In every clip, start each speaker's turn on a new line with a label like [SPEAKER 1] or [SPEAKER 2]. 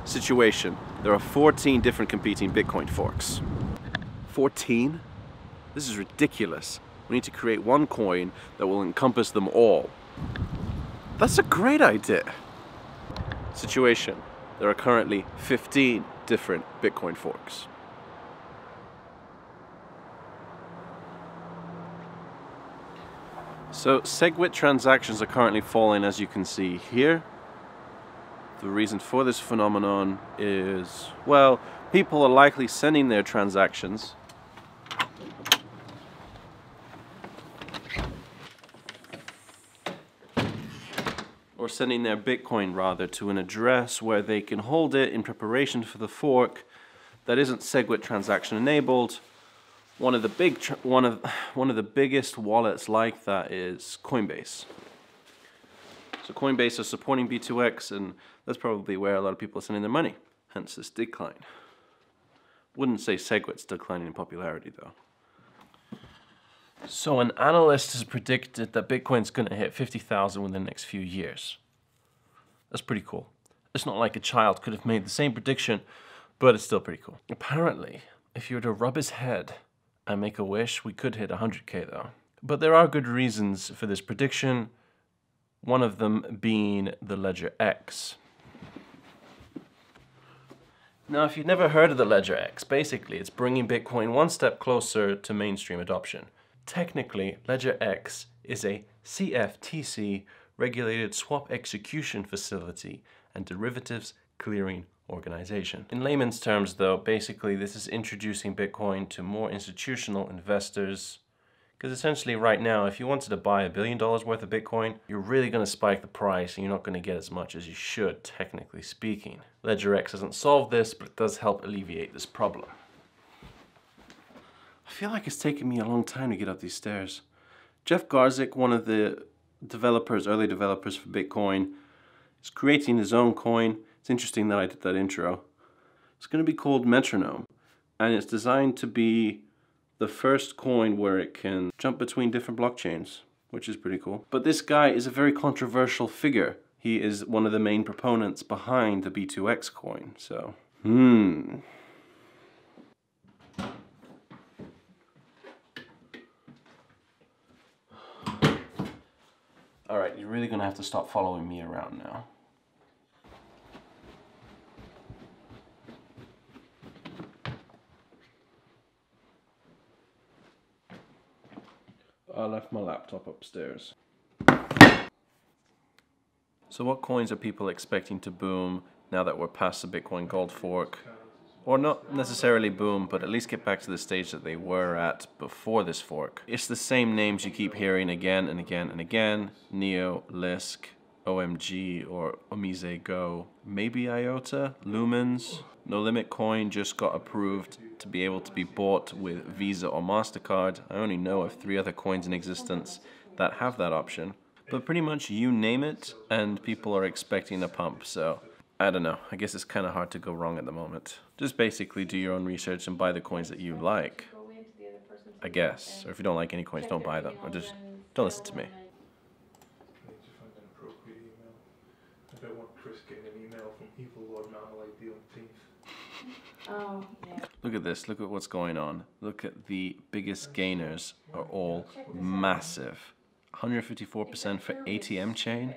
[SPEAKER 1] Situation. There are 14 different competing Bitcoin forks. 14? This is ridiculous. We need to create one coin that will encompass them all. That's a great idea. Situation. There are currently 15 different Bitcoin forks. So SegWit transactions are currently falling, as you can see here. The reason for this phenomenon is, well, people are likely sending their transactions or sending their Bitcoin rather to an address where they can hold it in preparation for the fork that isn't SegWit transaction enabled. One of the biggest wallets like that is Coinbase. So Coinbase is supporting B2X, and that's probably where a lot of people are sending their money, hence this decline. Wouldn't say SegWit's declining in popularity though. So an analyst has predicted that Bitcoin's going to hit 50,000 within the next few years. That's pretty cool. It's not like a child could have made the same prediction, but it's still pretty cool. Apparently, if you were to rub his head and make a wish, we could hit 100K though. But there are good reasons for this prediction. One of them being the LedgerX. Now, if you've never heard of the LedgerX, basically it's bringing Bitcoin one step closer to mainstream adoption. Technically, LedgerX is a CFTC regulated swap execution facility and derivatives clearing organization. In layman's terms though, basically this is introducing Bitcoin to more institutional investors. Because essentially right now, if you wanted to buy $1 billion worth of Bitcoin, you're really going to spike the price and you're not going to get as much as you should, technically speaking. LedgerX doesn't solve this, but it does help alleviate this problem. I feel like it's taken me a long time to get up these stairs. Jeff Garzik, one of the developers, early developers for Bitcoin, is creating his own coin. It's interesting that I did that intro. It's going to be called Metronome, and it's designed to be the first coin where it can jump between different blockchains, which is pretty cool. But this guy is a very controversial figure. He is one of the main proponents behind the B2X coin, so... Alright, you're really gonna have to stop following me around now. I left my laptop upstairs. So what coins are people expecting to boom now that we're past the Bitcoin Gold fork? Or not necessarily boom, but at least get back to the stage that they were at before this fork. It's the same names you keep hearing again and again and again. Neo, Lisk, OMG, or Omize Go. Maybe IOTA, Lumens. No Limit Coin just got approved to be able to be bought with Visa or MasterCard. I only know of 3 other coins in existence that have that option. But pretty much you name it, and people are expecting a pump, so... I don't know, I guess it's kind of hard to go wrong at the moment. Just basically do your own research and buy the coins that you like. I guess. Or if you don't like any coins, don't buy them. Or just don't listen to me.
[SPEAKER 2] I need to find an appropriate email. I don't want Chris getting an email from Evil Lord Marmalade the 18th.
[SPEAKER 3] Oh, yeah.
[SPEAKER 1] Look at this, look at what's going on. Look at the biggest gainers are all massive. 154% for ATM chain.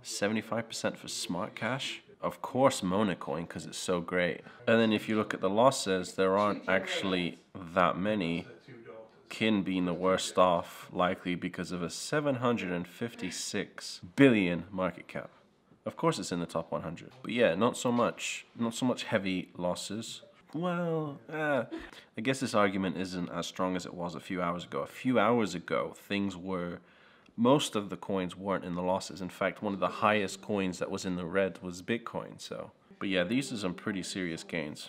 [SPEAKER 1] 75% for Smart Cash. Of course Monacoin, because it's so great. And then if you look at the losses, there aren't actually that many. Kin being the worst off, likely because of a 756 billion market cap. Of course it's in the top 100. But yeah, not so much heavy losses. Well, I guess this argument isn't as strong as it was a few hours ago. A few hours ago, most of the coins weren't in the losses. In fact, one of the highest coins that was in the red was Bitcoin, so. But yeah, these are some pretty serious gains.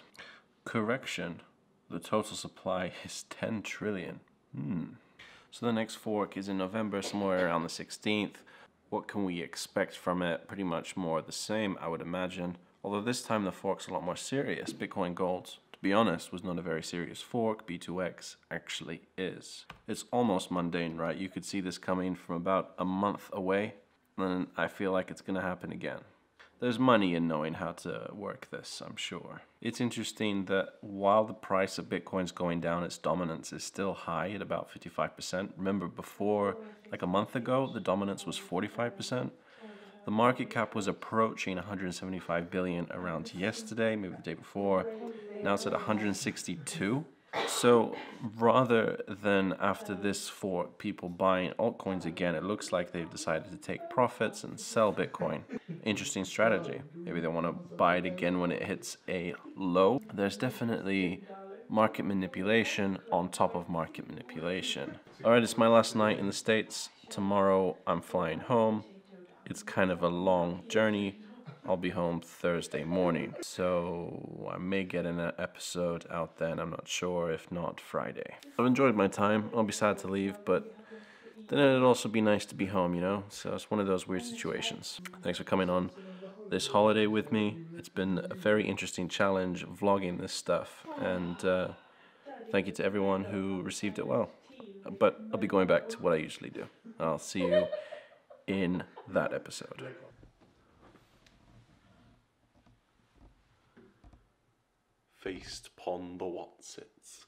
[SPEAKER 1] Correction, the total supply is 10 trillion. So the next fork is in November, somewhere around the 16th. What can we expect from it? Pretty much more of the same, I would imagine. Although this time the fork's a lot more serious. Bitcoin Gold, to be honest, was not a very serious fork. B2X actually is. It's almost mundane, right? You could see this coming from about a month away, and I feel like it's gonna happen again. there's money in knowing how to work this, I'm sure. It's interesting that while the price of Bitcoin's going down, its dominance is still high at about 55%. Remember, before, like a month ago, the dominance was 45%. The market cap was approaching 175 billion around yesterday, maybe the day before. Now it's at 162. So rather than after this fork people buying altcoins again, it looks like they've decided to take profits and sell Bitcoin. Interesting strategy. Maybe they want to buy it again when it hits a low. There's definitely market manipulation on top of market manipulation. Alright, it's my last night in the States. Tomorrow I'm flying home. It's kind of a long journey. I'll be home Thursday morning, so I may get an episode out then, I'm not sure, if not Friday. I've enjoyed my time. I'll be sad to leave, but then it'd also be nice to be home, you know? So it's one of those weird situations. Thanks for coming on this holiday with me. It's been a very interesting challenge vlogging this stuff, and thank you to everyone who received it well. But I'll be going back to what I usually do. I'll see you in that episode. Feast upon the Watsits.